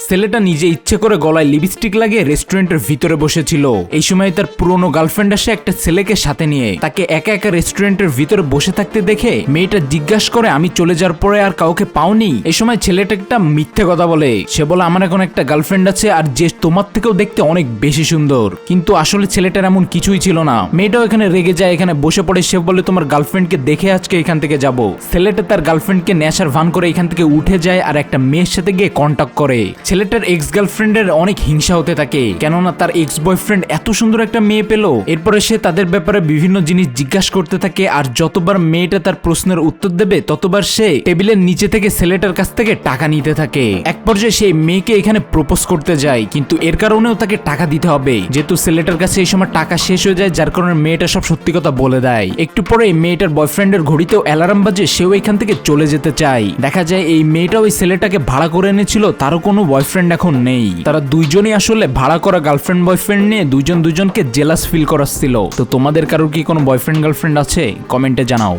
ছেলেটা নিজে ইচ্ছে করে গলায় লিপস্টিক লাগিয়ে রেস্টুরেন্টের ভিতরে বসেছিল। এই সময় তার পুরনো গার্লফ্রেন্ড আসে একটা ছেলেকে সাথে নিয়ে। তাকে একা একা রেস্টুরেন্টের ভিতরে বসে থাকতে দেখে মেয়েটা জিজ্ঞাসা করে, আমি চলে যাওয়ার পরে আর কাউকে পাওনি? এই সময় ছেলেটা একটা মিথ্যে কথা বলে। সে বলে, আমার এখন একটা গার্লফ্রেন্ড আছে, আর যে তোমার থেকেও দেখতে অনেক বেশি সুন্দর। কিন্তু আসলে ছেলেটার এমন কিছুই ছিল না। মেয়েটাও এখানে রেগে যায়, এখানে বসে পড়ে। সে বলে, তোমার গার্লফ্রেন্ডকে দেখে আজকে এখান থেকে যাব। ছেলেটা তার গার্লফ্রেন্ডকে নেশার ভান করে এখান থেকে উঠে যায় আর একটা মেয়ের সাথে গিয়ে কন্টাক্ট করে। ছেলেটার এক্স গার্লফ্রেন্ডের অনেক হিংসা হতে থাকে, কেননা তার এক্স বয়ফ্রেন্ড এত সুন্দর একটা মেয়ে পেল। এরপরে সে তাদের ব্যাপারে বিভিন্ন জিনিস জিজ্ঞাসা করতে থাকে, আর যতবার মেয়েটা তার প্রশ্নের উত্তর দেবে ততবার সে টেবিলের নিচে থেকে ছেলেটার কাছ থেকে টাকা নিতে থাকে। এক পর্যায়ে সেই মেয়েকে এখানে প্রপোজ করতে যায়, কিন্তু এর কারণেও তাকে টাকা দিতে হবে, যেহেতু ছেলেটার কাছে এই সময় টাকা শেষ হয়ে যায়, যার কারণে মেয়েটা সব সত্যি কথা বলে দেয়। একটু পরে মেয়েটার বয়ফ্রেন্ডের ঘড়িতেও অ্যালার্ম বাজে, সেও এখান থেকে চলে যেতে চায়। দেখা যায় এই মেয়েটা ওই ছেলেটাকে ভাড়া করে এনেছিল, তারও কোনো বয়ফ্রেন্ড এখন নেই। তারা দুইজনই আসলে ভাড়া করা গার্লফ্রেন্ড বয়ফ্রেন্ড নিয়ে দুইজনকে জেলাস ফিল করাচ্ছিল। তো তোমাদের কারোর কি কোনো বয়ফ্রেন্ড গার্লফ্রেন্ড আছে? কমেন্টে জানাও।